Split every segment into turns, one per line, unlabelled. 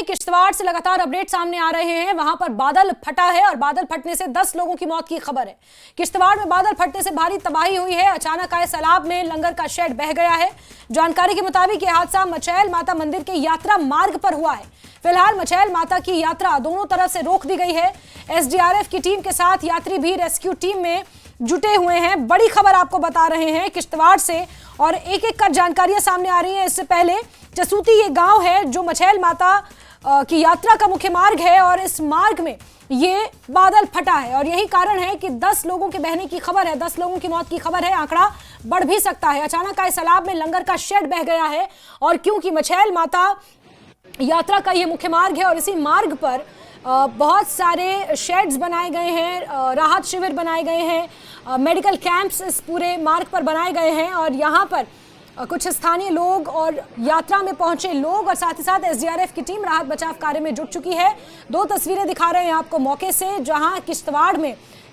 किश्तवाड़ से लगातार अपडेट सामने आ रहे हैं। वहां पर बादल फटा है और बादल फटने से 10 लोगों की मौत की खबर है। किश्तवाड़ में बादल फटने से भारी तबाही हुई है। अचानक आए सैलाब में लंगर का शेड बह गया है। जानकारी के मुताबिक यह हादसा मचैल माता मंदिर के यात्रा मार्ग पर हुआ है। फिलहाल मचैल माता की यात्रा दोनों तरफ से रोक दी गई है। एसडीआरएफ की टीम के साथ यात्री भी रेस्क्यू टीम में जुटे हुए हैं। बड़ी खबर आपको बता रहे हैं किश्तवाड़ से और एक एक कर जानकारियां सामने आ रही हैं। इससे पहले चसूती ये गांव है जो मचैल माता की यात्रा का मुख्य मार्ग है और इस मार्ग में ये बादल फटा है और यही कारण है कि 10 लोगों के बहने की खबर है, 10 लोगों की मौत की खबर है। आंकड़ा बढ़ भी सकता है। अचानक आए सैलाब में लंगर का शेड बह गया है और क्योंकि मचैल माता यात्रा का ये मुख्य मार्ग है और इसी मार्ग पर बहुत सारे शेड्स बनाए गए हैं, राहत शिविर बनाए गए हैं, मेडिकल कैंप्स इस पूरे मार्ग पर बनाए गए हैं और यहाँ पर कुछ स्थानीय लोग और यात्रा में पहुंचे लोग और साथ ही साथ एसडीआरएफ की टीम राहत बचाव कार्य में जुट चुकी है। 2 तस्वीरें दिखा रहे हैं आपको मौके से, जहां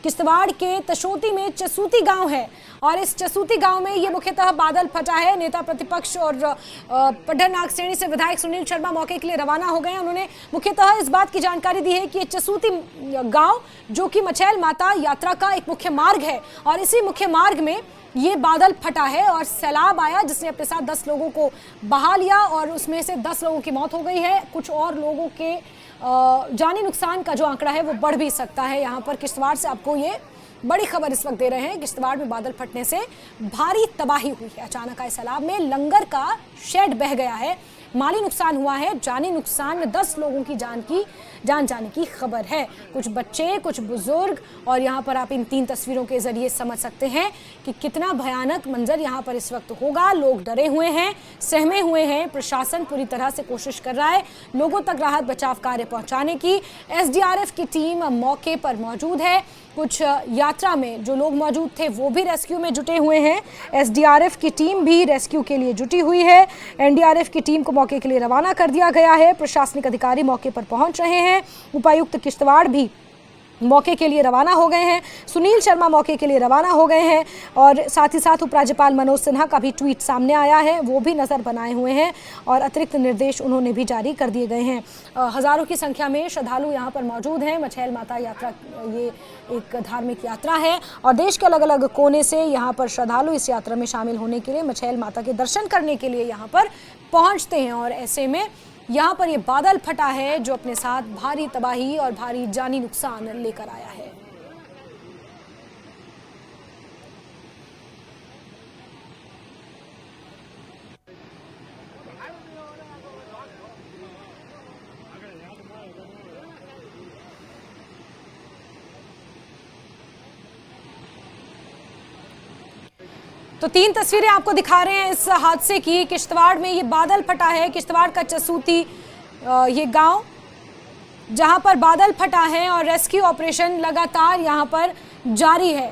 किश्तवाड़ के तशोती में चसूती गांव है और इस चसूती गांव में ये मुख्यतः बादल फटा है। नेता प्रतिपक्ष और पढ़रनाग श्रेणी से विधायक सुनील शर्मा मौके के लिए रवाना हो गए। उन्होंने मुख्यतः इस बात की जानकारी दी है कि ये चसूती गांव जो कि मचैल माता यात्रा का एक मुख्य मार्ग है और इसी मुख्य मार्ग में ये बादल फटा है और सैलाब आया जिसने अपने साथ 10 लोगों को बहा लिया और उसमें से 10 लोगों की मौत हो गई है। कुछ और लोगों के जानी नुकसान का जो आंकड़ा है वो बढ़ भी सकता है। यहाँ पर किश्तवाड़ से आपको ये बड़ी खबर इस वक्त दे रहे हैं। किश्तवाड़ में बादल फटने से भारी तबाही हुई है। अचानक आए सैलाब में लंगर का शेड बह गया है। माली नुकसान हुआ है, जानी नुकसान में 10 लोगों की जान जाने की खबर है। कुछ बच्चे, कुछ बुजुर्ग और यहाँ पर आप इन 3 तस्वीरों के जरिए समझ सकते हैं कि कितना भयानक मंजर यहाँ पर इस वक्त होगा। लोग डरे हुए हैं, सहमे हुए हैं। प्रशासन पूरी तरह से कोशिश कर रहा है लोगों तक राहत बचाव कार्य पहुँचाने की। एसडीआरएफ की टीम मौके पर मौजूद है। कुछ यात्रा में जो लोग मौजूद थे वो भी रेस्क्यू में जुटे हुए हैं। एसडीआरएफ की टीम भी रेस्क्यू के लिए जुटी हुई है। एनडीआरएफ की टीम को मौके के लिए रवाना कर दिया गया है। प्रशासनिक अधिकारी मौके पर पहुंच रहे हैं। उपायुक्त किश्तवाड़ भी मौके के लिए रवाना हो गए हैं। सुनील शर्मा मौके के लिए रवाना हो गए हैं और साथ ही साथ उपराज्यपाल मनोज सिन्हा का भी ट्वीट सामने आया है, वो भी नज़र बनाए हुए हैं और अतिरिक्त निर्देश उन्होंने भी जारी कर दिए गए हैं। हज़ारों की संख्या में श्रद्धालु यहाँ पर मौजूद हैं। मचैल माता यात्रा ये एक धार्मिक यात्रा है और देश के अलग अलग कोने से यहाँ पर श्रद्धालु इस यात्रा में शामिल होने के लिए, मचैल माता के दर्शन करने के लिए यहाँ पर पहुँचते हैं और ऐसे में यहाँ पर ये बादल फटा है जो अपने साथ भारी तबाही और भारी जानी नुकसान लेकर आया है। तो 3 तस्वीरें आपको दिखा रहे हैं इस हादसे की। किश्तवाड़ में ये बादल फटा है। किश्तवाड़ का चसूती ये गांव जहां पर बादल फटा है और रेस्क्यू ऑपरेशन लगातार यहां पर जारी है।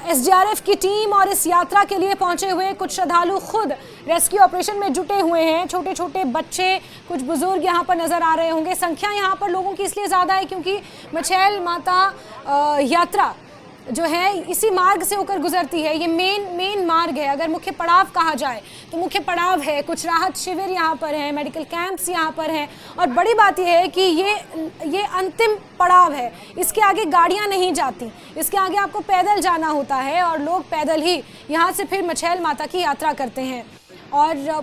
एसडीआरएफ की टीम और इस यात्रा के लिए पहुंचे हुए कुछ श्रद्धालु खुद रेस्क्यू ऑपरेशन में जुटे हुए हैं। छोटे छोटे बच्चे, कुछ बुजुर्ग यहाँ पर नजर आ रहे होंगे। संख्या यहाँ पर लोगों की इसलिए ज़्यादा है क्योंकि मचैल माता यात्रा जो है इसी मार्ग से होकर गुजरती है। ये मेन मार्ग है। अगर मुख्य पड़ाव कहा जाए तो मुख्य पड़ाव है। कुछ राहत शिविर यहाँ पर हैं, मेडिकल कैंप्स यहाँ पर हैं और बड़ी बात यह है कि ये अंतिम पड़ाव है। इसके आगे गाड़ियाँ नहीं जाती, इसके आगे आपको पैदल जाना होता है और लोग पैदल ही यहाँ से फिर मचैल माता की यात्रा करते हैं। और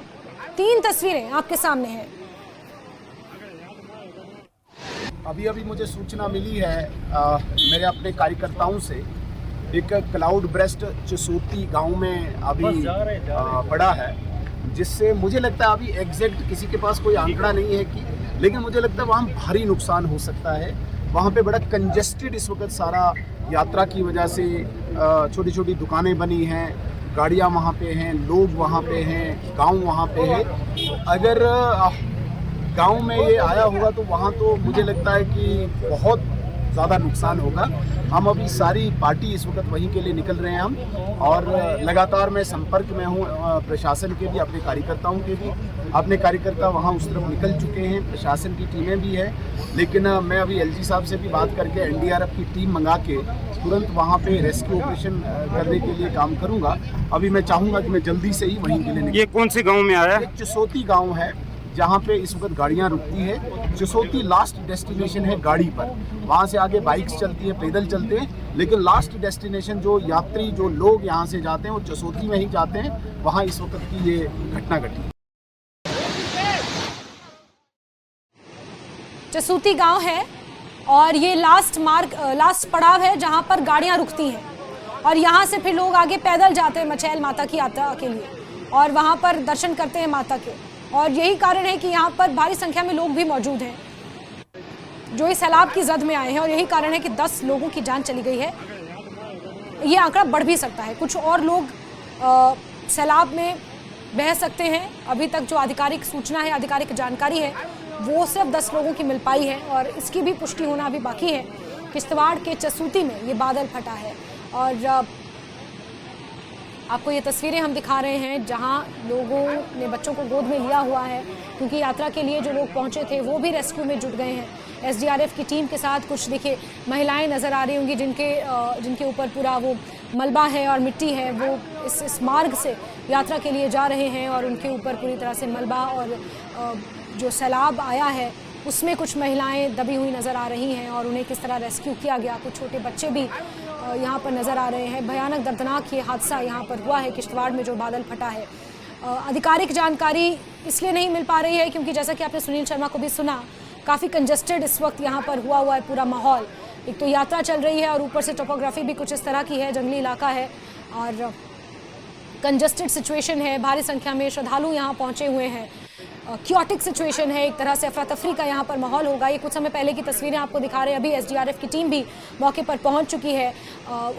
3 तस्वीरें आपके सामने हैं।
अभी मुझे सूचना मिली है मेरे अपने कार्यकर्ताओं से, एक क्लाउड ब्रेस्ट चसूती गांव में अभी पड़ा है, जिससे मुझे लगता है अभी एग्जैक्ट किसी के पास कोई आंकड़ा नहीं है कि, लेकिन मुझे लगता है वहाँ भारी नुकसान हो सकता है। वहाँ पे बड़ा कंजेस्टेड इस वक्त सारा यात्रा की वजह से छोटी छोटी दुकानें बनी हैं, गाड़ियाँ वहाँ पे हैं, लोग वहाँ पे हैं, गाँव वहाँ पे है। अगर गांव में ये आया होगा तो वहाँ तो मुझे लगता है कि बहुत ज़्यादा नुकसान होगा। हम अभी सारी पार्टी इस वक्त वहीं के लिए निकल रहे हैं हम, और लगातार मैं संपर्क में हूँ प्रशासन के भी, अपने कार्यकर्ताओं के भी। अपने कार्यकर्ता वहाँ उस तरफ निकल चुके हैं, प्रशासन की टीमें भी है, लेकिन मैं अभी एलजी साहब से भी बात करके एनडीआरएफ की टीम मंगा के तुरंत वहाँ पे रेस्क्यू ऑपरेशन करने के लिए काम करूँगा। अभी मैं चाहूँगा कि मैं जल्दी से ही वहीं के लिए।
ये कौन से गाँव में आया है?
चसोती गाँव है जहाँ पे इस वक्त गाड़ियाँ रुकती है। चसोती लास्ट डेस्टिनेशन है गाड़ी पर, वहाँ से आगे बाइक्स चलती है, पैदल चलते हैं, लेकिन लास्ट डेस्टिनेशन जो यात्री जो लोग यहाँ से जाते हैं वो चसोती में ही जाते हैं। वहाँ इस वक्त की ये घटना घटी।
चसूती गांव है और ये लास्ट पड़ाव है जहां पर गाड़ियां रुकती हैं और यहां से फिर लोग आगे पैदल जाते हैं मचैल माता की यात्रा के लिए और वहां पर दर्शन करते हैं माता के। और यही कारण है कि यहां पर भारी संख्या में लोग भी मौजूद हैं जो इस सैलाब की जद में आए हैं और यही कारण है कि 10 लोगों की जान चली गई है। ये आंकड़ा बढ़ भी सकता है, कुछ और लोग सैलाब में बह सकते हैं। अभी तक जो आधिकारिक सूचना है, आधिकारिक जानकारी है, वो सिर्फ 10 लोगों की मिल पाई है और इसकी भी पुष्टि होना अभी बाकी है। किश्तवाड़ के चसूती में ये बादल फटा है और आपको ये तस्वीरें हम दिखा रहे हैं जहां लोगों ने बच्चों को गोद में लिया हुआ है क्योंकि यात्रा के लिए जो लोग पहुंचे थे वो भी रेस्क्यू में जुट गए हैं। एसडीआरएफ की टीम के साथ कुछ देखिए महिलाएं नज़र आ रही होंगी जिनके ऊपर पूरा वो मलबा है और मिट्टी है, वो इस मार्ग से यात्रा के लिए जा रहे हैं और उनके ऊपर पूरी तरह से मलबा और जो सैलाब आया है उसमें कुछ महिलाएं दबी हुई नज़र आ रही हैं और उन्हें किस तरह रेस्क्यू किया गया। कुछ छोटे बच्चे भी यहाँ पर नज़र आ रहे हैं। भयानक दर्दनाक ये हादसा यहाँ पर हुआ है किश्तवाड़ में जो बादल फटा है। आधिकारिक जानकारी इसलिए नहीं मिल पा रही है क्योंकि जैसा कि आपने सुनील शर्मा को भी सुना, काफ़ी कंजस्टेड इस वक्त यहाँ पर हुआ है पूरा माहौल। एक तो यात्रा चल रही है और ऊपर से टोपोग्राफी भी कुछ इस तरह की है, जंगली इलाका है और कंजस्टेड सिचुएशन है। भारी संख्या में श्रद्धालु यहाँ पहुँचे हुए हैं। क्योटिक सिचुएशन है, एक तरह से अफरा तफरी का यहाँ पर माहौल होगा। ये कुछ समय पहले की तस्वीरें आपको दिखा रहे हैं। अभी एसडीआरएफ की टीम भी मौके पर पहुँच चुकी है।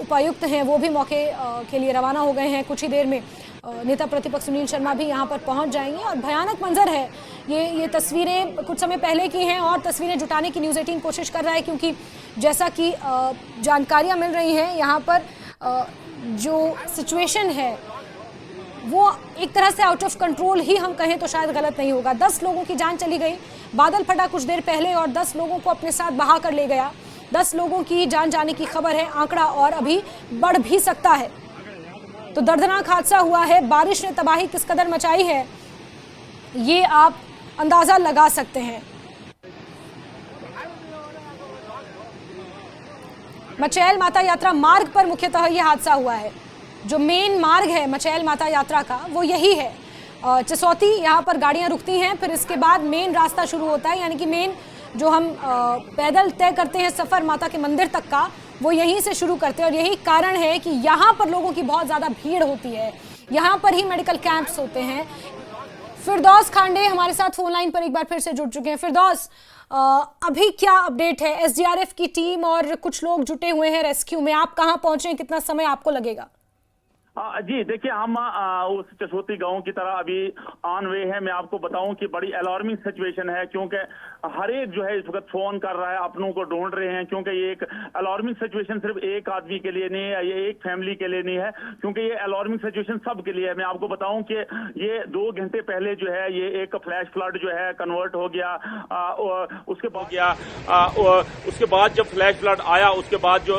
उपायुक्त हैं वो भी मौके के लिए रवाना हो गए हैं। कुछ ही देर में नेता प्रतिपक्ष सुनील शर्मा भी यहाँ पर पहुँच जाएंगे और भयानक मंजर है। ये तस्वीरें कुछ समय पहले की हैं और तस्वीरें जुटाने की न्यूज़ 18 कोशिश कर रहा है क्योंकि जैसा कि जानकारियाँ मिल रही हैं यहाँ पर जो सिचुएशन है वो एक तरह से आउट ऑफ कंट्रोल ही हम कहें तो शायद गलत नहीं होगा। 10 लोगों की जान चली गई। बादल फटा कुछ देर पहले और 10 लोगों को अपने साथ बहा कर ले गया। 10 लोगों की जान जाने की खबर है। आंकड़ा और अभी बढ़ भी सकता है। तो दर्दनाक हादसा हुआ है। बारिश ने तबाही किस कदर मचाई है ये आप अंदाजा लगा सकते हैं। मचैल माता यात्रा मार्ग पर मुख्यतः यह हादसा हुआ है। जो मेन मार्ग है मचैल माता यात्रा का वो यही है। चसौती यहाँ पर गाड़ियाँ रुकती हैं, फिर इसके बाद मेन रास्ता शुरू होता है, यानी कि मेन जो हम पैदल तय करते हैं सफ़र माता के मंदिर तक का, वो यहीं से शुरू करते हैं। और यही कारण है कि यहाँ पर लोगों की बहुत ज़्यादा भीड़ होती है। यहाँ पर ही मेडिकल कैंप्स होते हैं। फिरदौस खांडे हमारे साथ फोन लाइन पर एक बार फिर से जुड़ चुके हैं। फिरदौस, अभी क्या अपडेट है? एसडीआरएफ की टीम और कुछ लोग जुटे हुए हैं रेस्क्यू में, आप कहाँ पहुँचे, कितना समय आपको लगेगा?
जी देखिए, हम उस चसोती गांव की तरह अभी ऑन वे है। मैं आपको बताऊं कि बड़ी अलार्मिंग सिचुएशन है क्योंकि हर एक जो है इस वक्त फोन कर रहा है, अपनों को ढूंढ रहे हैं क्योंकि ये एक अलार्मिंग सिचुएशन सिर्फ एक आदमी के लिए नहीं है, ये एक फैमिली के लिए नहीं है, क्योंकि ये अलार्मिंग सिचुएशन सब के लिए है। मैं आपको बताऊं कि ये 2 घंटे पहले जो है ये एक फ्लैश फ्लड जो है कन्वर्ट हो गया। उसके बाद जब फ्लैश फ्लड आया उसके बाद जो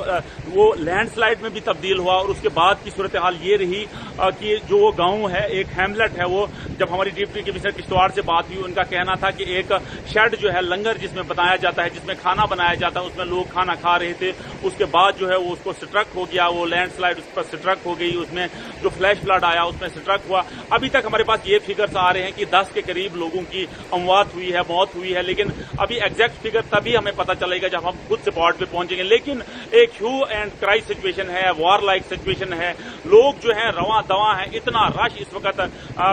वो लैंडस्लाइड में भी तब्दील हुआ और उसके बाद की सूरत हाल ये रही कि जो वो गांव है, एक हैमलेट है, वो जब हमारी डिप्टी कमिश्नर किश्तवाड़ से बात हुई, उनका कहना था कि एक शेड जो है लंगर जिसमें बताया जाता है, जिसमें खाना बनाया जाता है, उसमें लोग खाना खा रहे थे। उसके बाद जो है वो उसको स्ट्रक हो गया, वो लैंडस्लाइड उस पर स्ट्रक हो गई, उसमें जो फ्लैश फ्लड आया उसमें स्ट्रक हुआ। अभी तक हमारे पास ये फिगर्स आ रहे हैं कि 10 के करीब लोगों की अमवात हुई है, मौत हुई है, लेकिन अभी एग्जैक्ट फिगर तभी हमें पता चलेगा जब हम खुद स्पॉट पे पहुंचेंगे। लेकिन एक ह्यू एंड क्राई सिचुएशन है, वॉर लाइक सिचुएशन है। लोग जो है रवा दवा है, इतना रश इस वक्त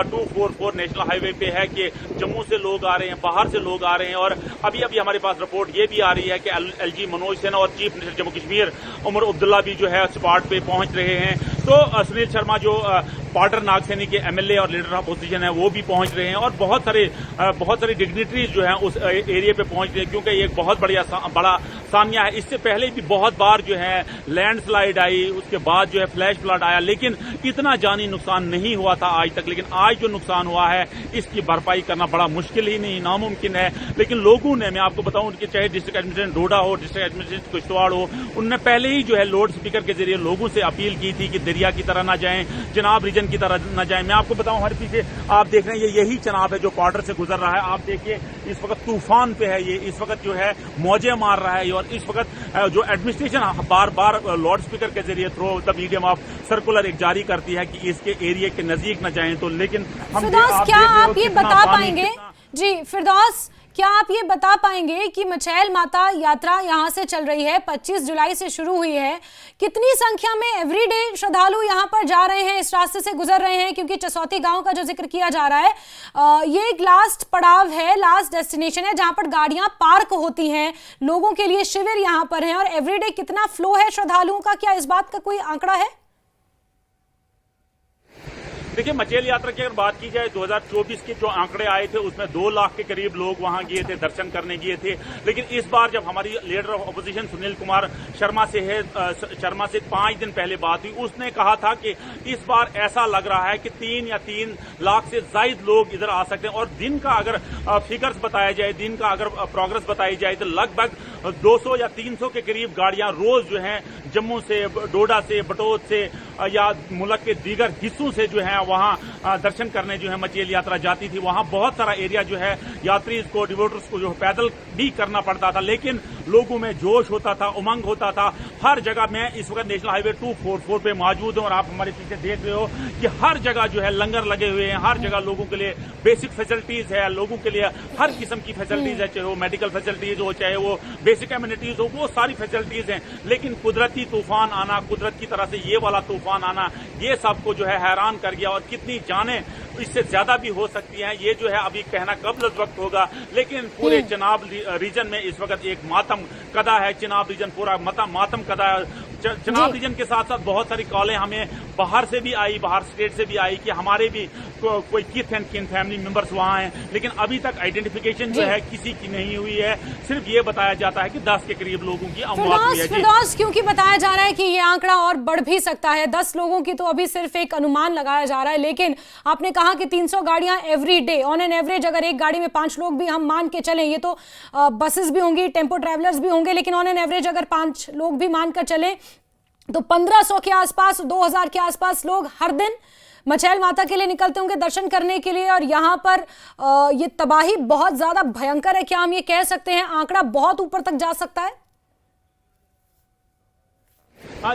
244 नेशनल हाईवे पे है कि जम्मू से लोग आ रहे हैं, बाहर से लोग आ रहे हैं। और अभी अभी हमारे पास रिपोर्ट ये भी आ रही है कि एलजी मनोज सिन्हा और चीफ मिनिस्टर जम्मू कश्मीर उमर अब्दुल्ला भी जो है स्पॉट पे पहुंच रहे हैं। तो सुनील शर्मा जो बॉर्डर नागसैनी के एमएलए और लीडर ऑफ अपोजिशन है वो भी पहुंच रहे हैं और बहुत सारे डिग्निटरीज जो हैं उस एरिया पे पहुंच रहे हैं क्योंकि ये एक बहुत बड़ा सामिया है। इससे पहले भी बहुत बार जो है लैंडस्लाइड आई, उसके बाद जो है फ्लैश फ्लड आया, लेकिन इतना जानी नुकसान नहीं हुआ था आज तक। लेकिन आज जो नुकसान हुआ है इसकी भरपाई करना बड़ा मुश्किल ही नहीं, नामुमकिन है। लेकिन लोगों ने, मैं आपको बताऊं, उनके चाहे डिस्ट्रिक्ट एडमिनिस्ट्रेशन डोडा हो, डिस्ट्रिक्ट एडमिनिस्ट्रेशन किश्तवाड़ हो, उनने पहले ही जो है लाउड स्पीकर के जरिए लोगों से अपील की थी कि दरिया की तरह ना जाएं, जनाब रीजन रीजन की तरफ न जाए। मैं आपको बताऊं, हमारे पीछे आप देख रहे हैं ये यही चनाब है जो बॉर्डर से गुजर रहा है। आप देखिए इस वक्त तूफान पे है, ये इस वक्त जो है मौजें मार रहा है। और इस वक्त जो एडमिनिस्ट्रेशन बार बार लाउड स्पीकर के जरिए through the medium of circular एक जारी करती है कि इसके एरिया के नजदीक न जाएं, तो लेकिन हम
क्या आप ये बता पाएंगे जी फिरदौस, क्या आप ये बता पाएंगे कि मचैल माता यात्रा यहाँ से चल रही है, 25 जुलाई से शुरू हुई है, कितनी संख्या में एवरीडे श्रद्धालु यहाँ पर जा रहे हैं, इस रास्ते से गुजर रहे हैं? क्योंकि चसौती गांव का जो जिक्र किया जा रहा है ये एक लास्ट पड़ाव है, लास्ट डेस्टिनेशन है जहां पर गाड़ियां पार्क होती हैं, लोगों के लिए शिविर यहाँ पर है। और एवरीडे कितना फ्लो है श्रद्धालुओं का, क्या इस बात का कोई आंकड़ा है?
देखिए, मचैल यात्रा की अगर बात की जाए 2024 के जो आंकड़े आए थे उसमें 2 लाख के करीब लोग वहां गए थे, दर्शन करने गए थे। लेकिन इस बार जब हमारी leader of opposition Sunil Kumar Sharma से 5 दिन पहले बात हुई, उसने कहा था कि इस बार ऐसा लग रहा है कि 3 या 3 लाख से ज्यादा लोग इधर आ सकते हैं। और दिन का अगर फिगर्स बताया जाए, दिन का अगर प्रोग्रेस बताई जाए तो लगभग 200 या 300 के करीब गाड़ियां रोज जो है जम्मू से, डोडा से, बटोत से या मुल्क के दीगर हिस्सों से जो है वहां दर्शन करने जो है मचैल यात्रा जाती थी। वहां बहुत सारा एरिया जो है यात्री को, डिवोटर्स को जो पैदल भी करना पड़ता था, लेकिन लोगों में जोश होता था, उमंग होता था। हर जगह मैं इस वक्त नेशनल हाईवे 244 पे मौजूद हूं और आप हमारे पीछे देख रहे हो कि हर जगह जो है लंगर लगे हुए हैं, हर जगह लोगों के लिए बेसिक फैसिलिटीज है, लोगों के लिए हर किस्म की फैसिलिटीज है, चाहे वो मेडिकल फैसिलिटीज हो, चाहे वो बेसिक एमिनिटीज हो, वो सारी फैसिलिटीज हैं। लेकिन कुदरती तूफान आना, कुदरत की तरह से ये वाला तूफान आना, ये सबको जो है हैरान कर गया। और कितनी जाने इससे ज्यादा भी हो सकती हैं, ये जो है अभी कहना कब्ल वक्त होगा। लेकिन पूरे चिनाब रीजन में इस वक्त एक मातम कदा है, चिनाब रीजन पूरा मातम कदा है। चिनाब रीजन के साथ साथ बहुत सारी कॉलें हमें बाहर से भी आई, बाहर स्टेट से भी आई कि हमारे भी कोई किथ एंड किन फैमिली मेंबर्स वहां हैं, लेकिन अभी तक आइडेंटिफिकेशन जो है किसी की नहीं हुई है। सिर्फ ये बताया जाता है कि 10 के करीब लोगों की मौत हुई है।
फिरदौस, क्योंकि बताया जा रहा है कि ये आंकड़ा और बढ़ भी सकता है, 10 लोगों की तो अभी सिर्फ एक अनुमान लगाया जा रहा है। लेकिन आपने कहा कि 300 गाड़ियां every day, on an average अगर एक गाड़ी में 5 लोग भी हम मान के चलें, ये तो बसेस भी होंगी, टेम्पो ट्रैवलर्स भी होंगे, लेकिन ऑन एन एवरेज अगर 5 लोग भी मानकर चलें तो 1500 के आसपास, 2000 के आसपास लोग हर दिन मचैल माता के लिए निकलते होंगे दर्शन करने के लिए। और यहाँ पर ये तबाही बहुत ज्यादा भयंकर है, क्या हम ये कह सकते हैं? आंकड़ा बहुत ऊपर तक जा सकता है।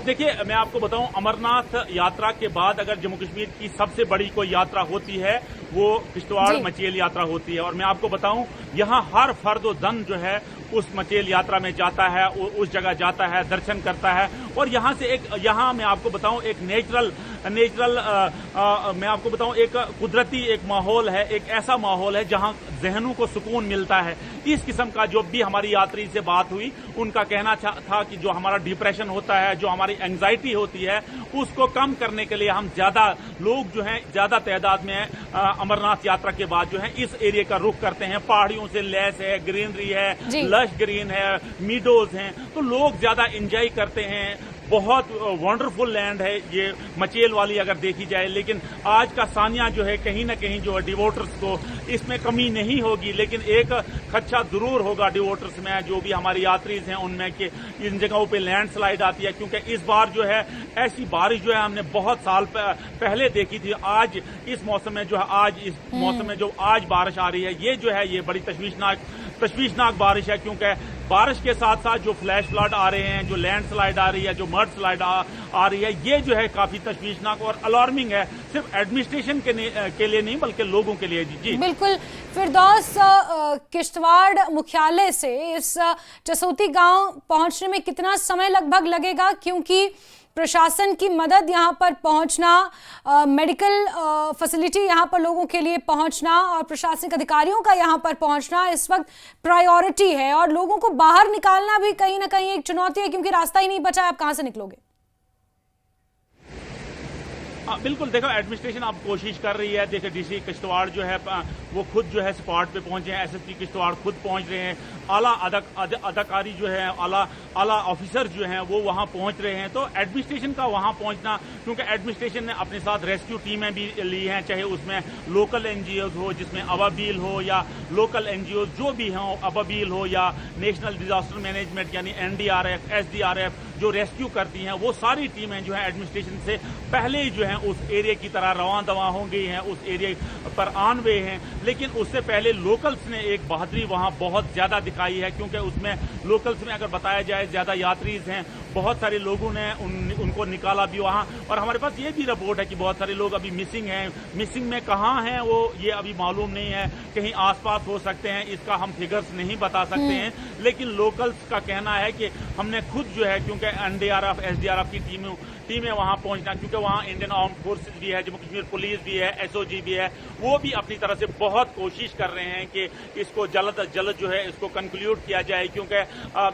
देखिए, मैं आपको बताऊं, अमरनाथ यात्रा के बाद अगर जम्मू कश्मीर की सबसे बड़ी कोई यात्रा होती है वो किश्तवाड़ मचैल यात्रा होती है। और मैं आपको बताऊं, यहाँ हर फर्द व जन जो है उस मचैल यात्रा में जाता है, उस जगह जाता है, दर्शन करता है। और यहाँ से यहाँ मैं आपको बताऊं एक नेचुरल मैं आपको बताऊं एक कुदरती एक माहौल है, एक ऐसा माहौल है जहां जहनों को सुकून मिलता है। इस किस्म का जो भी हमारी यात्री से बात हुई, उनका कहना था कि जो हमारा डिप्रेशन होता है, जो हमारी एंग्जाइटी होती है, उसको कम करने के लिए हम ज्यादा लोग जो हैं ज्यादा तादाद में अमरनाथ यात्रा के बाद जो है इस एरिया का रुख करते हैं। पहाड़ियों से लैस है, ग्रीनरी है, लश ग्रीन है, मीडोज हैं, तो लोग ज्यादा एंजॉय करते हैं। बहुत वंडरफुल लैंड है ये मचैल वाली अगर देखी जाए। लेकिन आज का सानिया जो है कहीं ना कहीं जो है डिवोटर्स को इसमें कमी नहीं होगी, लेकिन एक खदशा जरूर होगा डिवोटर्स में, जो भी हमारी यात्रीज हैं उनमें, कि इन जगहों पे लैंडस्लाइड आती है। क्योंकि इस बार जो है ऐसी बारिश जो है हमने बहुत साल पहले देखी थी। आज इस मौसम में जो है, आज इस मौसम में जो आज बारिश आ रही है, ये जो है ये बड़ी तशवीशनाक बारिश है। क्योंकि बारिश के साथ साथ जो फ्लैश फ्लड आ रहे हैं, जो लैंडस्लाइड आ रही है, जो मड स्लाइड आ रही है, ये जो है काफी तशवीशनाक और अलार्मिंग है, सिर्फ एडमिनिस्ट्रेशन के लिए नहीं बल्कि लोगों के लिए। जी
बिल्कुल फिरदौस, किश्तवाड़ मुख्यालय से इस चसौती गांव पहुंचने में कितना समय लगभग लगेगा? क्योंकि प्रशासन की मदद यहाँ पर पहुंचना, मेडिकल फैसिलिटी यहाँ पर लोगों के लिए पहुंचना और प्रशासनिक अधिकारियों का यहाँ पर पहुंचना इस वक्त प्रायोरिटी है। और लोगों को बाहर निकालना भी कहीं ना कहीं एक चुनौती है, क्योंकि रास्ता ही नहीं बचा है, आप कहां से निकलोगे?
बिल्कुल, देखो एडमिनिस्ट्रेशन अब कोशिश कर रही है। देखो डीसी किश्तवाड़ जो है वो खुद जो है स्पॉट पे पहुंचे हैं। एसएसपी किश्तवाड़ खुद पहुंच रहे हैं। आला अधिकारी जो है, आला ऑफिसर जो हैं वो वहां पहुंच रहे हैं। तो एडमिनिस्ट्रेशन का वहां पहुंचना, क्योंकि एडमिनिस्ट्रेशन ने अपने साथ रेस्क्यू टीमें भी ली हैं, चाहे उसमें लोकल एनजीओ हो, जिसमें अबाबील हो या लोकल एनजीओ जो भी हों, अबाबील हो या नेशनल डिजास्टर मैनेजमेंट यानी एनडीआरएफ, एसडीआरएफ जो रेस्क्यू करती हैं, वो सारी टीमें जो है एडमिनिस्ट्रेशन से पहले ही जो है उस एरिया की तरह रवां दवा हो गई हैं, उस एरिया पर ऑन वे हैं। लेकिन उससे पहले लोकल्स ने एक बहादुरी वहां बहुत ज्यादा दिखाई है, क्योंकि उसमें लोकल्स में अगर बताया जाए ज्यादा यात्रीज हैं, बहुत सारे लोगों ने उनको निकाला भी वहां। और हमारे पास ये भी रिपोर्ट है कि बहुत सारे लोग अभी मिसिंग हैं। मिसिंग में कहां हैं वो ये अभी मालूम नहीं है, कहीं आसपास हो सकते हैं, इसका हम फिगर्स नहीं बता सकते हैं। लेकिन लोकल्स का कहना है कि हमने खुद जो है, क्योंकि एनडीआरएफ एसडीआरएफ की टीमें वहां पहुंचना, क्योंकि वहां इंडियन आर्म्ड फोर्सेज भी है, जम्मू कश्मीर पुलिस भी है, एसओजी भी है, वो भी अपनी तरह से बहुत कोशिश कर रहे हैं कि इसको जल्द अज जल्द जो है इसको कंक्लूड किया जाए। क्योंकि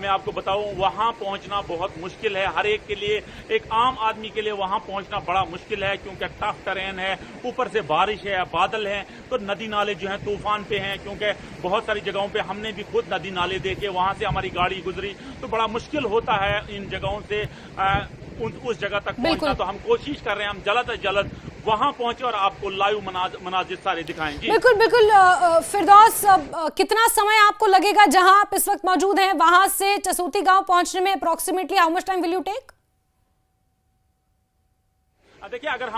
मैं आपको बताऊं वहां पहुंचना बहुत मुश्किल है, हर एक के लिए, एक आम आदमी के लिए वहां पहुंचना बड़ा मुश्किल है, क्योंकि टफ टेरेन है, ऊपर से बारिश है, बादल है, तो नदी नाले जो है तूफान पे हैं। क्योंकि बहुत सारी जगहों पे हमने भी खुद नदी नाले देखे, वहां से हमारी गाड़ी गुजरी, तो बड़ा मुश्किल होता है इन जगहों से उस जगह तक पहुंचना। तो हम कोशिश कर रहे हैं हम जल्द से जल्द वहां पहुंचे और आपको लाइव मनाजिर सारे दिखाएंगे।
बिल्कुल बिल्कुल। फिरदौस, कितना समय आपको लगेगा जहां आप इस वक्त मौजूद हैं, वहां से चसूती गांव पहुंचने में approximately how much time will you take?
देखिए, अगर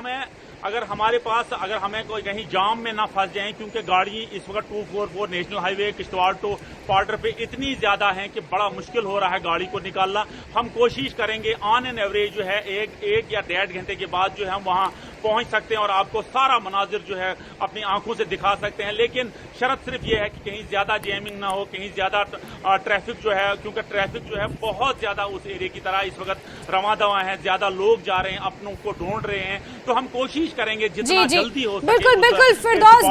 हमें कोई कहीं जाम में ना फंस जाएं, क्योंकि गाड़ी इस वक्त 244 national highway Kishtwar to border पे इतनी ज्यादा है कि बड़ा मुश्किल हो रहा है गाड़ी को निकालना। हम कोशिश करेंगे ऑन एन एवरेज जो है एक या 1.5 घंटे के बाद जो है हम वहां पहुंच सकते हैं और आपको सारा मनाजिर जो है अपनी आंखों से दिखा सकते हैं। लेकिन शर्त सिर्फ ये है कि कहीं ज्यादा जैमिंग ना हो, कहीं ज्यादा ट्रैफिक जो है, क्योंकि ट्रैफिक जो है बहुत ज्यादा उस एरिया की तरह इस वक्त रवां दवा है, ज्यादा लोग जा रहे हैं, अपनों को ढूंढ रहे हैं। तो हम कोशिश करेंगे जितना जल्दी हो सके।
बिल्कुल बिल्कुल फिरदौस,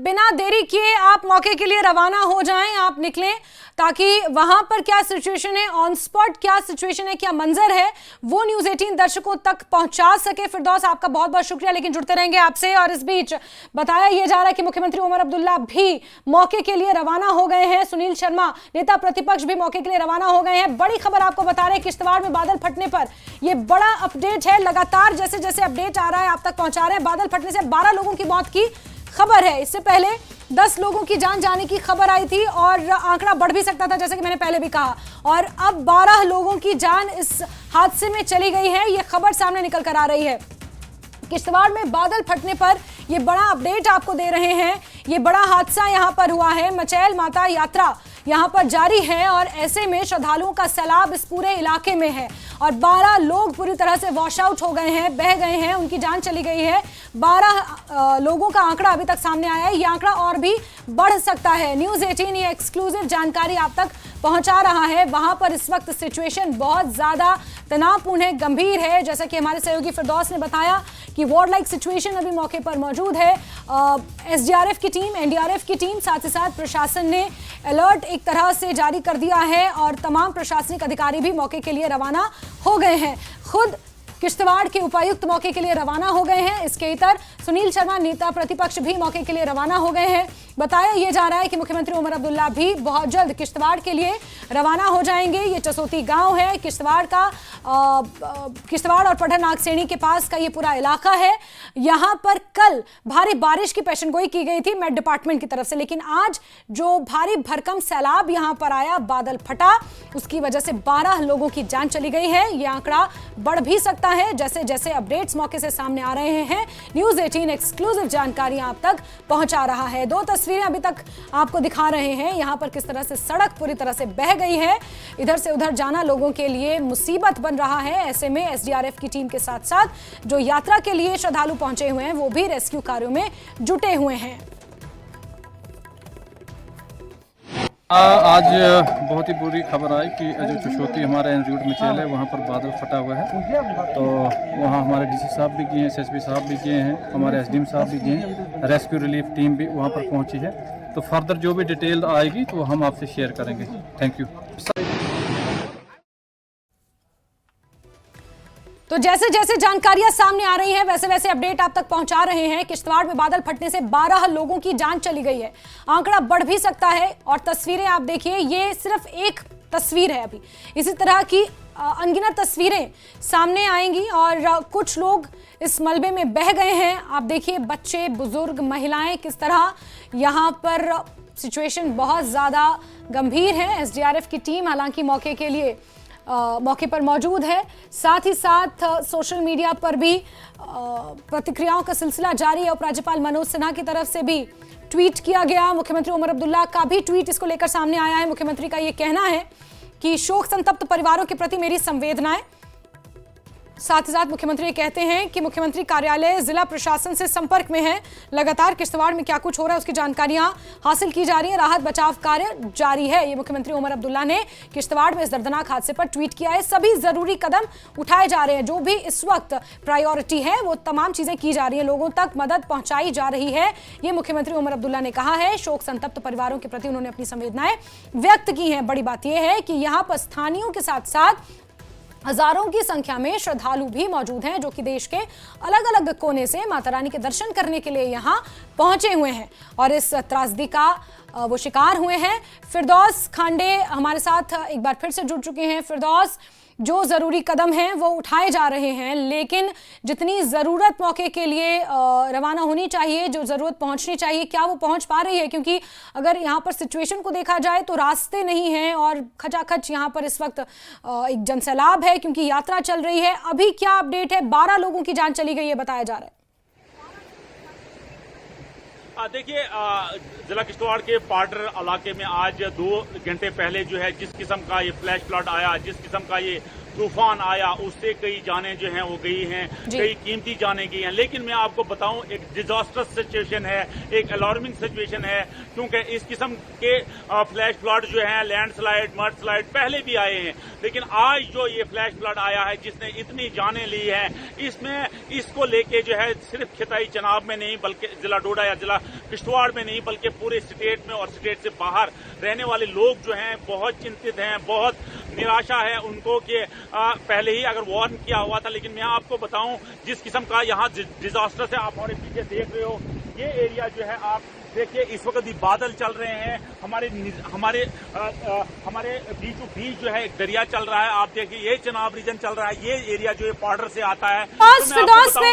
बिना देरी किए आप मौके के लिए रवाना हो जाएं, आप निकलें, ताकि वहां पर क्या सिचुएशन है, ऑन स्पॉट क्या सिचुएशन है, क्या मंजर है, वो न्यूज़ 18 दर्शकों तक पहुंचा सके। फिरदौस, आपका बहुत बहुत शुक्रिया, लेकिन जुड़ते रहेंगे आपसे। और इस बीच बताया यह जा रहा है कि मुख्यमंत्री उमर अब्दुल्ला भी मौके के लिए रवाना हो गए हैं। सुनील शर्मा नेता प्रतिपक्ष भी मौके के लिए रवाना हो गए हैं। बड़ी खबर आपको बता रहे हैं, किश्तवाड़ में बादल फटने पर यह बड़ा अपडेट है। लगातार जैसे जैसे अपडेट आ रहा है आप तक पहुंचा रहे हैं। बादल फटने से 12 लोगों की मौत की खबर है। इससे पहले 10 लोगों की जान जाने की खबर आई थी और आंकड़ा बढ़ भी सकता था, जैसे कि मैंने पहले भी कहा। और अब 12 लोगों की जान इस हादसे में चली गई है, यह खबर सामने निकल कर आ रही है। किश्तवाड़ में बादल फटने पर यह बड़ा अपडेट आपको दे रहे हैं। यह बड़ा हादसा यहां पर हुआ है। मचैल माता यात्रा यहां पर जारी है और ऐसे में श्रद्धालुओं का सैलाब इस पूरे इलाके में है और 12 लोग पूरी तरह से वॉश आउट हो गए हैं, बह गए हैं, उनकी जान चली गई है। 12 लोगों का आंकड़ा अभी तक सामने आया है। यह आंकड़ा और भी बढ़ सकता है। न्यूज़ 18 ये एक्सक्लूसिव जानकारी आप तक पहुंचा रहा है। वहां पर इस वक्त सिचुएशन बहुत ज्यादा तनावपूर्ण है, गंभीर है। जैसा कि हमारे सहयोगी फिरदौस ने बताया कि वॉर लाइक सिचुएशन अभी मौके पर मौजूद है। एसडीआरएफ की टीम, एनडीआरएफ की टीम, साथ ही साथ प्रशासन ने अलर्ट एक तरह से जारी कर दिया है और तमाम प्रशासनिक अधिकारी भी मौके के लिए रवाना हो गए हैं। खुद किश्तवाड़ के उपायुक्त मौके के लिए रवाना हो गए हैं। इसके इतर सुनील शर्मा नेता प्रतिपक्ष भी मौके के लिए रवाना हो गए हैं। बताया यह जा रहा है कि मुख्यमंत्री उमर अब्दुल्ला भी बहुत जल्द किश्तवाड़ के लिए रवाना हो जाएंगे। ये चसोती गांव है, किश्तवाड़ और पठान नागसेनी के पास का ये पूरा इलाका है। यहां पर कल भारी बारिश की पेशेंगोई की गई थी मेट डिपार्टमेंट की तरफ से, लेकिन आज जो भारी भरकम सैलाब यहां पर आया, बादल फटा, उसकी वजह से 12 लोगों की जान चली गई है। यह आंकड़ा बढ़ भी सकता है जैसे जैसे अपडेट्स मौके से सामने आ रहे हैं। न्यूज़ 18 एक्सक्लूसिव जानकारी आप तक पहुंचा रहा है। 2 तस्वीरें अभी तक आपको दिखा रहे हैं यहां पर किस तरह से सड़क पूरी तरह से बह गई है। इधर से उधर जाना लोगों के लिए मुसीबत बन रहा है। ऐसे में एसडीआरएफ की टीम के साथ साथ जो यात्रा के लिए श्रद्धालु पहुंचे हुए हैं वो भी रेस्क्यू कार्यों में जुटे हुए हैं।
आज बहुत ही बुरी खबर आई कि जो चशोती हमारा इंस्टीट्यूट मचैल है वहाँ पर बादल फटा हुआ है। तो वहाँ हमारे डीसी साहब भी गए हैं, एसएसपी साहब भी गए हैं, हमारे एसडीएम साहब भी गए हैं, रेस्क्यू रिलीफ टीम भी वहाँ पर पहुँची है। तो फर्दर जो भी डिटेल आएगी तो हम आपसे शेयर करेंगे। Thank you.
तो जैसे जैसे जानकारियां सामने आ रही हैं वैसे वैसे अपडेट आप तक पहुंचा रहे हैं। किश्तवाड़ में बादल फटने से 12 लोगों की जान चली गई है, आंकड़ा बढ़ भी सकता है। और तस्वीरें आप देखिए, ये सिर्फ एक तस्वीर है, अभी इसी तरह की अनगिनत तस्वीरें सामने आएंगी और कुछ लोग इस मलबे में बह गए हैं। आप देखिए बच्चे, बुजुर्ग, महिलाएं किस तरह यहाँ पर सिचुएशन बहुत ज़्यादा गंभीर है। एसडीआरएफ की टीम हालांकि मौके पर मौजूद है। साथ ही साथ सोशल मीडिया पर भी प्रतिक्रियाओं का सिलसिला जारी है। उपराज्यपाल मनोज सिन्हा की तरफ से भी ट्वीट किया गया, मुख्यमंत्री उमर अब्दुल्ला का भी ट्वीट इसको लेकर सामने आया है। मुख्यमंत्री का ये कहना है कि शोक संतप्त परिवारों के प्रति मेरी संवेदनाएं। साथ ही साथ मुख्यमंत्री कहते हैं कि मुख्यमंत्री कार्यालय जिला प्रशासन से संपर्क में है, लगातार किश्तवाड़ में क्या कुछ हो रहा है उसकी जानकारियां हासिल की जा रही है, राहत बचाव कार्य जारी है। ये मुख्यमंत्री उमर अब्दुल्ला ने किश्तवाड़ में इस दर्दनाक हादसे पर ट्वीट किया है। सभी जरूरी कदम उठाए जा रहे हैं, जो भी इस वक्त प्रायोरिटी है वो तमाम चीजें की जा रही है, लोगों तक मदद पहुंचाई जा रही है। ये मुख्यमंत्री उमर अब्दुल्ला ने कहा है। शोक संतप्त परिवारों के प्रति उन्होंने अपनी संवेदनाएं व्यक्त की हैं। बड़ी बात यह है कि यहाँ पर स्थानीयों के साथ साथ हजारों की संख्या में श्रद्धालु भी मौजूद हैं, जो कि देश के अलग अलग कोने से माता रानी के दर्शन करने के लिए यहाँ पहुंचे हुए हैं और इस त्रासदी का वो शिकार हुए हैं। फिरदौस खांडे हमारे साथ एक बार फिर से जुड़ चुके हैं। फिरदौस, जो ज़रूरी कदम हैं वो उठाए जा रहे हैं, लेकिन जितनी ज़रूरत मौके के लिए रवाना होनी चाहिए, जो ज़रूरत पहुंचनी चाहिए, क्या वो पहुंच पा रही है? क्योंकि अगर यहाँ पर सिचुएशन को देखा जाए तो रास्ते नहीं हैं और खचाखच यहाँ पर इस वक्त एक जनसैलाब है क्योंकि यात्रा चल रही है। अभी क्या अपडेट है? 12 लोगों की जान चली गई है बताया जा रहा है।
देखिए, जिला किश्तवाड़ के पाडर इलाके में आज 2 घंटे पहले जो है जिस किस्म का ये फ्लैश फ्लड आया, जिस किस्म का ये तूफान आया, उससे कई जानें जो हैं वो गई हैं, कई कीमती जानें गई हैं। लेकिन मैं आपको बताऊं, एक डिजास्टर्स सिचुएशन है, एक अलार्मिंग सिचुएशन है, क्योंकि इस किस्म के फ्लैश फ्लड जो है, लैंडस्लाइड, मड स्लाइड पहले भी आए हैं, लेकिन आज जो ये फ्लैश फ्लड आया है जिसने इतनी जानें ली हैं, इसमें इसको लेके जो है सिर्फ खिताई चनाब में नहीं बल्कि जिला डोडा या जिला किश्तवाड़ में नहीं बल्कि पूरे स्टेट में और स्टेट से बाहर रहने वाले लोग जो हैं बहुत चिंतित हैं, बहुत निराशा है उनको कि पहले ही अगर वार्न किया हुआ था। लेकिन मैं आपको बताऊं, जिस किस्म का यहाँ डिजास्टर से आप हमारे पीछे देख रहे हो, ये एरिया जो है आप देखिए इस वक्त भी बादल चल रहे हैं, हमारे बीचों बीच जो है एक दरिया चल रहा है। आप देखिए ये चनाब रीजन चल रहा है, ये एरिया जो है पाडर से आता है।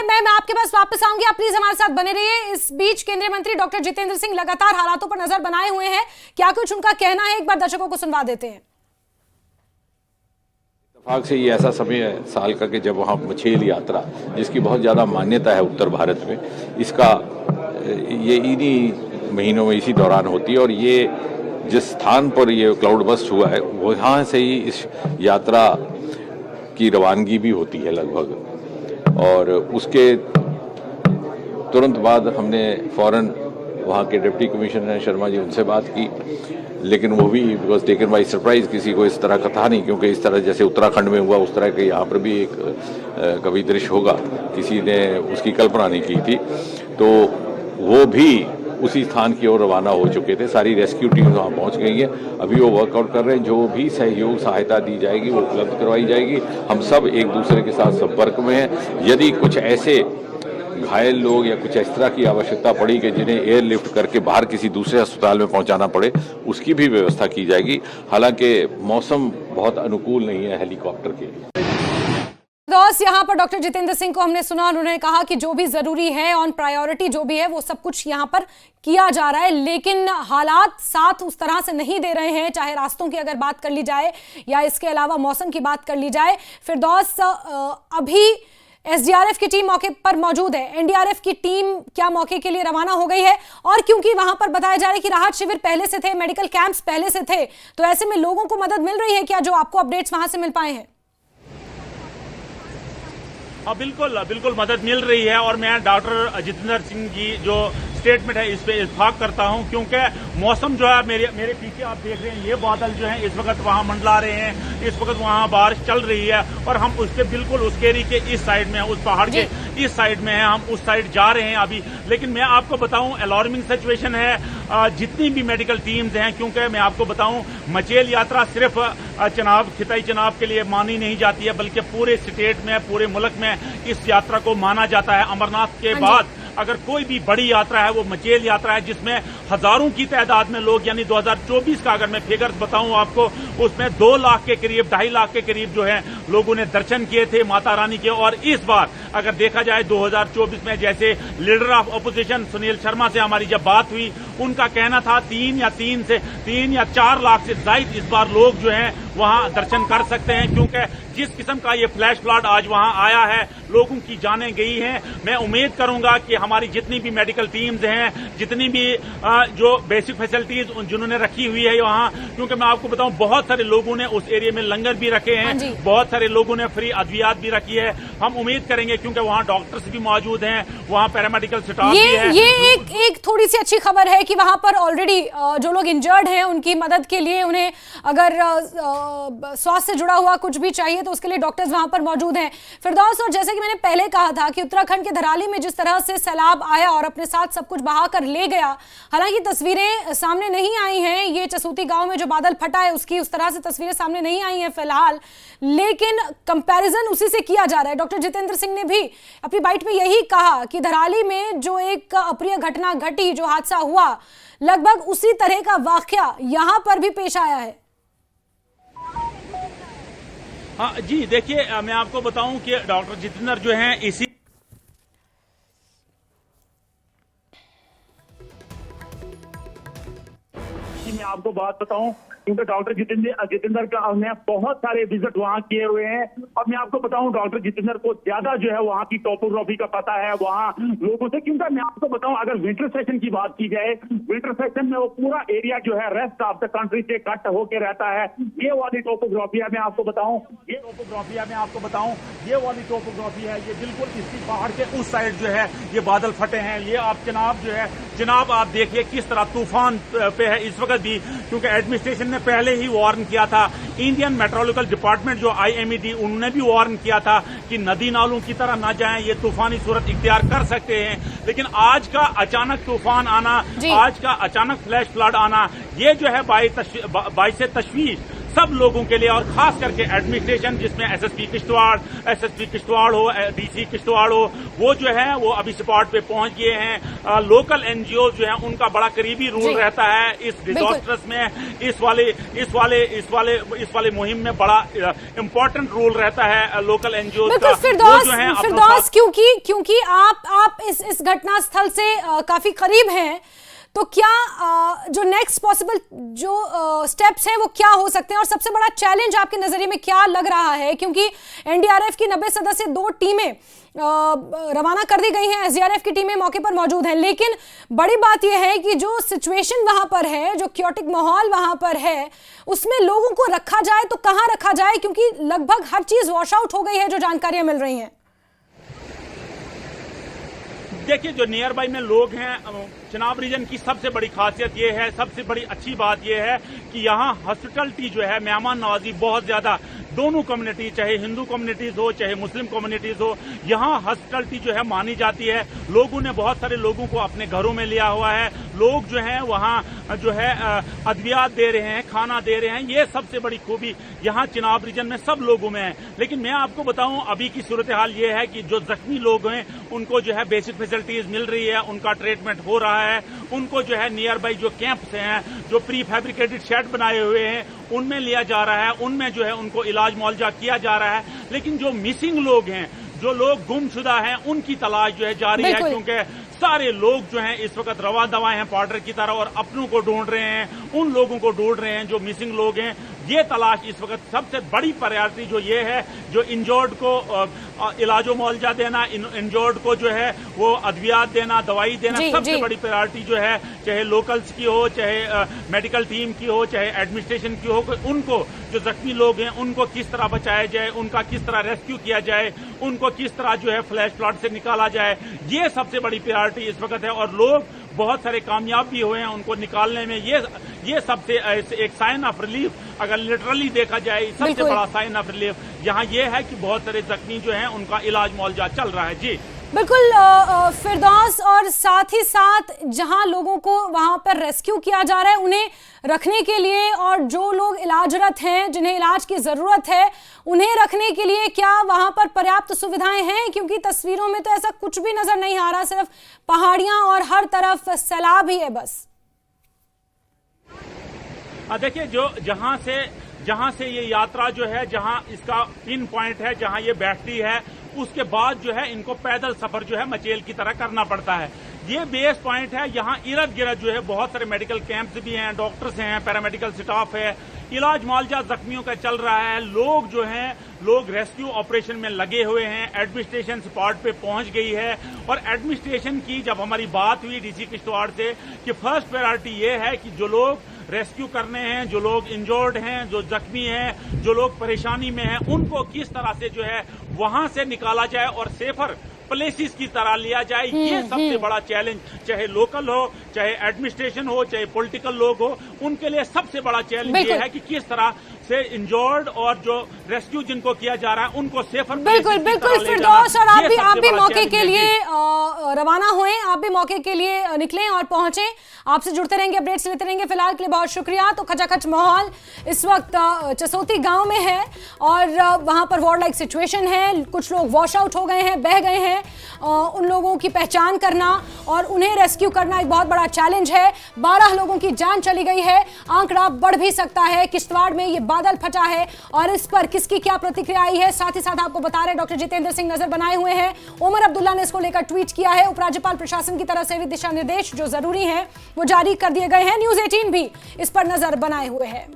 मैं आपके पास वापस आऊंगी, आप प्लीज हमारे साथ बने रहिए। इस बीच केंद्रीय मंत्री डॉक्टर जितेंद्र सिंह लगातार हालातों पर नजर बनाए हुए हैं, क्या कुछ उनका कहना है एक बार दर्शकों को सुनवा देते हैं।
इत्तेफाक से ये ऐसा समय है साल का कि जब वहाँ मछेल यात्रा, जिसकी बहुत ज़्यादा मान्यता है उत्तर भारत में, इसका ये इन्हीं महीनों में इसी दौरान होती है। और ये जिस स्थान पर ये क्लाउड बस्ट हुआ है वहाँ से ही इस यात्रा की रवानगी भी होती है लगभग। और उसके तुरंत बाद हमने फौरन वहाँ के डिप्टी कमिश्नर शर्मा जी, उनसे बात की, लेकिन वो भी बिकॉज टेकन बाई सरप्राइज, किसी को इस तरह का था नहीं, क्योंकि इस तरह जैसे उत्तराखंड में हुआ उस तरह के यहाँ पर भी एक कभी दृश्य होगा, किसी ने उसकी कल्पना नहीं की थी। तो वो भी उसी स्थान की ओर रवाना हो चुके थे, सारी रेस्क्यू टीम वहाँ पहुँच गई है। अभी वो वर्कआउट कर रहे हैं, जो भी सहयोग सहायता दी जाएगी वो उपलब्ध करवाई जाएगी। हम सब एक दूसरे के साथ संपर्क में हैं। यदि कुछ ऐसे घायल लोग या कुछ इस तरह की आवश्यकता पड़ी कि जिन्हें एयरलिफ्ट करके बाहर किसी दूसरे अस्पताल में पहुंचाना पड़े, उसकी भी व्यवस्था की जाएगी। हालांकि मौसम बहुत अनुकूल नहीं है हेलीकॉप्टर के लिए।
यहाँ पर डॉक्टर जितेंद्र सिंह को हमने सुना, उन्होंने कहा कि जो भी जरूरी है, ऑन प्रायोरिटी जो भी है वो सब कुछ यहाँ पर किया जा रहा है, लेकिन हालात साथ उस तरह से नहीं दे रहे हैं, चाहे रास्तों की अगर बात कर ली जाए या इसके अलावा मौसम की बात कर ली जाए। फिरदौस, अभी एसडीआरएफ की टीम मौके पर मौजूद है, एनडीआरएफ की टीम क्या मौके के लिए रवाना हो गई है? और क्योंकि वहां पर बताया जा रहा है कि राहत शिविर पहले से थे, मेडिकल कैंप्स पहले से थे, तो ऐसे में लोगों को मदद मिल रही है क्या, जो आपको अपडेट्स वहां से मिल पाए हैं?
हाँ, बिल्कुल बिल्कुल मदद मिल रही है। और मैं डॉक्टर जितेंद्र सिंह जी जो स्टेटमेंट है इस पे इत्फाक करता हूं, क्योंकि मौसम जो है मेरे पीछे आप देख रहे हैं, ये बादल जो हैं इस वक्त वहां मंडला रहे हैं, इस वक्त वहां बारिश चल रही है और हम उसके बिल्कुल उस केरी के इस साइड में, उस पहाड़ के इस साइड में है, हम उस साइड जा रहे हैं अभी। लेकिन मैं आपको बताऊं अलार्मिंग सिचुएशन है। जितनी भी मेडिकल टीम्स हैं, क्योंकि मैं आपको बताऊं मचेल यात्रा सिर्फ चनाब, खिताई चनाब के लिए मानी नहीं जाती है, बल्कि पूरे स्टेट में, पूरे मुल्क में इस यात्रा को माना जाता है। अमरनाथ के बाद अगर कोई भी बड़ी यात्रा है वो मचेल यात्रा है, जिसमें हजारों की तादाद में लोग, यानी 2024 का अगर मैं फिगर्स बताऊं आपको, उसमें 2 लाख के करीब, 2.5 लाख के करीब जो है लोगों ने दर्शन किए थे माता रानी के। और इस बार अगर देखा जाए 2024 में, जैसे leader of opposition Sunil Sharma से हमारी जब बात हुई, उनका कहना था 3 या 4 लाख से ज्यादा इस बार लोग जो हैं वहां दर्शन कर सकते हैं, क्योंकि जिस किस्म का ये फ्लैश फ्लड आज वहां आया है, लोगों की जानें गई हैं। मैं उम्मीद करूंगा कि हमारी जितनी भी मेडिकल टीम्स हैं, जितनी भी जो बेसिक फैसिलिटीज जिन्होंने रखी हुई है वहां, क्योंकि मैं आपको बताऊं बहुत सारे लोगों ने उस एरिया में लंगर भी रखे हैं, बहुत सारे लोगों ने फ्री अद्वियात भी रखी है। हम उम्मीद करेंगे, क्योंकि वहां डॉक्टर्स भी मौजूद हैं, वहां पैरामेडिकल स्टाफ भी है।
ये एक थोड़ी सी अच्छी खबर है कि वहां पर ऑलरेडी जो लोग इंजर्ड हैं उनकी मदद के लिए, उन्हें अगर स्वास्थ्य से जुड़ा हुआ कुछ भी चाहिए तो उसके लिए डॉक्टर्स वहां पर मौजूद हैं। फिरदौस, और जैसे कि मैंने पहले कहा था कि उत्तराखंड के धराली में जिस तरह से सैलाब आया और अपने साथ सब कुछ बहा कर ले गया, हालांकि तस्वीरें सामने नहीं आई हैं, ये चसूती गांव में जो बादल फटा है उसकी उस तरह से तस्वीरें सामने नहीं आई हैं फिलहाल, लेकिन कंपैरिजन उसी से किया जा रहा है। डॉक्टर जितेंद्र सिंह ने भी अपनी बाइट में यही कहा कि धराली में जो एक अप्रिय घटना घटी, जो हादसा हुआ, लगभग उसी तरह का वाकया यहां पर भी पेश आया है।
हाँ जी, देखिए मैं आपको बताऊं कि डॉक्टर जितेंद्र जो हैं इसी मैं आपको बात बताऊं, क्योंकि डॉक्टर जितेंद्र का ने बहुत सारे विजिट वहां किए हुए हैं, और मैं आपको बताऊं डॉक्टर जितेंद्र को ज्यादा जो है वहां की टोपोग्राफी का पता है, वहां लोगों से। क्योंकि मैं आपको बताऊं अगर विंटर सेशन की बात की जाए, विंटर सेशन में वो पूरा एरिया जो है रेस्ट ऑफ द कंट्री से कट होके रहता है। ये वाली टोपोग्राफी है, मैं आपको बताऊं, ये वाली टोपोग्राफी है, ये बिल्कुल इसी पहाड़ के उस साइड जो है ये बादल फटे हैं। ये आप जनाब आप देखिए किस तरह तूफान पे है इस वक्त भी, क्योंकि एडमिनिस्ट्रेशन ने पहले ही वार्न किया था। इंडियन मेट्रोलॉजिकल डिपार्टमेंट जो IMED, उन्होंने भी वार्न किया था कि नदी नालों की तरह ना जाएं, ये तूफानी सूरत इख्तियार कर सकते हैं। लेकिन आज का अचानक तूफान आना, आज का अचानक फ्लैश फ्लड आना, ये जो है बाइस तशवीश सब लोगों के लिए, और खास करके एडमिनिस्ट्रेशन, जिसमें SSP किश्तवाड़ हो, DC किश्तवाड़ हो, वो जो है वो अभी स्पॉट पे पहुंच गए हैं। लोकल NGO जो है उनका बड़ा करीबी रोल रहता है इस डिजास्टर्स में, इस वाले मुहिम में बड़ा इंपॉर्टेंट रोल रहता है लोकल NGO का।
फिरदौस, क्योंकि आप इस घटना स्थल से काफी करीब हैं, तो क्या जो नेक्स्ट पॉसिबल जो स्टेप्स हैं वो क्या हो सकते हैं, और सबसे बड़ा चैलेंज आपके नजरिए में क्या लग रहा है? क्योंकि NDRF की 90 सदस्य 2 टीमें रवाना कर दी गई हैं, SDRF की टीमें मौके पर मौजूद हैं, लेकिन बड़ी बात यह है कि जो सिचुएशन वहां पर है, जो क्योटिक माहौल वहां पर है, उसमें लोगों को रखा जाए तो कहां रखा जाए, क्योंकि लगभग हर चीज वॉश आउट हो गई है, जो जानकारियां मिल रही हैं।
देखिए, जो नियर बाई में लोग हैं, चिनाब रीजन की सबसे बड़ी खासियत ये है, सबसे बड़ी अच्छी बात ये है कि यहाँ हॉस्पिटलिटी जो है, मेहमान नवाजी बहुत ज्यादा, दोनों कम्युनिटी, चाहे हिंदू कम्युनिटीज हो चाहे मुस्लिम कम्युनिटीज हो, यहाँ हॉस्पिटलिटी जो है मानी जाती है। लोगों ने बहुत सारे लोगों को अपने घरों में लिया हुआ है, लोग जो है वहाँ जो है अद्वियात दे रहे हैं, खाना दे रहे हैं। ये सबसे बड़ी खूबी यहाँ चिनाब रीजन में सब लोगों में है। लेकिन मैं आपको बताऊं अभी की सूरत हाल ये है कि जो जख्मी लोग हैं उनको जो है बेसिक फैसिलिटीज मिल रही है, उनका ट्रीटमेंट हो रहा है, उनको जो है नियर बाई जो कैंप्स हैं, जो प्री फैब्रिकेटेड शेड बनाए हुए हैं, उनमें लिया जा रहा है, उनमें जो है उनको इलाज मुआवजा किया जा रहा है। लेकिन जो मिसिंग लोग हैं, जो लोग गुमशुदा हैं, उनकी तलाश जो है जारी है, क्योंकि सारे लोग जो हैं इस वक्त रवा दवा हैं बॉर्डर की तरह और अपनों को ढूंढ रहे हैं, उन लोगों को ढूंढ रहे हैं जो मिसिंग लोग हैं, ये तलाश इस वक्त सबसे बड़ी प्रायोरिटी जो ये है, जो इंजर्ड को इलाजो मुआवजा देना, इंजर्ड को जो है वो अद्वियात देना, दवाई देना, सबसे बड़ी प्रायोरिटी जो है, चाहे लोकल्स की हो, चाहे मेडिकल टीम की हो, चाहे एडमिनिस्ट्रेशन की हो, उनको जो जख्मी लोग हैं उनको किस तरह बचाया जाए, उनका किस तरह रेस्क्यू किया जाए, उनको किस तरह जो है फ्लैश फ्लड से निकाला जाए, ये सबसे बड़ी प्रायोरिटी इस वक्त है। और लोग बहुत सारे कामयाब भी हुए हैं उनको निकालने में। ये सबसे एक साइन ऑफ रिलीफ अगर लिटरली देखा जाए, सबसे बड़ा साइन ऑफ रिलीफ यहाँ ये है कि बहुत सारे जख्मी जो हैं उनका इलाज मुआवजा चल रहा है। जी
बिल्कुल फिरदौस, और साथ ही साथ जहां लोगों को वहां पर रेस्क्यू किया जा रहा है उन्हें रखने के लिए, और जो लोग इलाजरत हैं जिन्हें इलाज की जरूरत है उन्हें रखने के लिए क्या वहां पर पर्याप्त सुविधाएं हैं? क्योंकि तस्वीरों में तो ऐसा कुछ भी नजर नहीं आ रहा, सिर्फ पहाड़ियां और हर तरफ सैलाब ही है बस।
देखिए, जहां से ये यात्रा जो है, जहां इसका पिन पॉइंट है, जहां ये बैठती है, उसके बाद जो है इनको पैदल सफर जो है मचेल की तरह करना पड़ता है। ये बेस पॉइंट है। यहाँ इर्द गिर्द जो है बहुत सारे मेडिकल कैंप्स भी हैं, डॉक्टर्स हैं, पैरामेडिकल स्टाफ है, इलाज मुआवजा जख्मियों का चल रहा है। लोग जो हैं, लोग रेस्क्यू ऑपरेशन में लगे हुए हैं। एडमिनिस्ट्रेशन स्पॉट पे पहुंच गई है, और एडमिनिस्ट्रेशन की जब हमारी बात हुई डीसी किश्तवाड़ से कि फर्स्ट प्रायोरिटी ये है कि जो लोग रेस्क्यू करने हैं, जो लोग इंजर्ड हैं, जो जख्मी हैं, जो लोग परेशानी में हैं, उनको किस तरह से जो है वहां से निकाला जाए और सेफर प्लेसेस की तरह लिया जाए। ये सबसे बड़ा चैलेंज, चाहे लोकल हो, चाहे एडमिनिस्ट्रेशन हो, चाहे पॉलिटिकल लोग हो, उनके लिए सबसे बड़ा चैलेंज ये है कि किस तरह से इंजर्ड और जो रेस्क्यू जिनको किया जा रहा है उनको सेफर।
बिल्कुल फिरदौस, और आप भी मौके के लिए रवाना हुए, आप भी मौके के लिए निकलें और पहुंचे। आपसे जुड़ते रहेंगे, अपडेट्स लेते रहेंगे। फिलहाल के लिए बहुत शुक्रिया। तो खचाखच माहौल इस वक्त चसोती गांव में है, और वहां पर वॉर लाइक सिचुएशन है। कुछ लोग वॉश आउट हो गए हैं, बह गए हैं। उन लोगों की पहचान करना और उन्हें रेस्क्यू करना एक बहुत बड़ा चैलेंज है। 12 लोगों की जान चली गई है, आंकड़ा बढ़ भी सकता है। किश्तवाड़ में ये बादल फटा है, और इस पर किसकी क्या प्रतिक्रिया आई है, साथ ही साथ आपको बता रहे डॉक्टर जितेंद्र सिंह नजर बनाए हुए हैं। उमर अब्दुल्ला ने इसको लेकर ट्वीट किया है। उपराज्यपाल प्रशासन की तरफ से भी दिशा निर्देश जो जरूरी हैं वो जारी कर दिए गए हैं। न्यूज़ 18 भी इस पर नजर बनाए हुए है।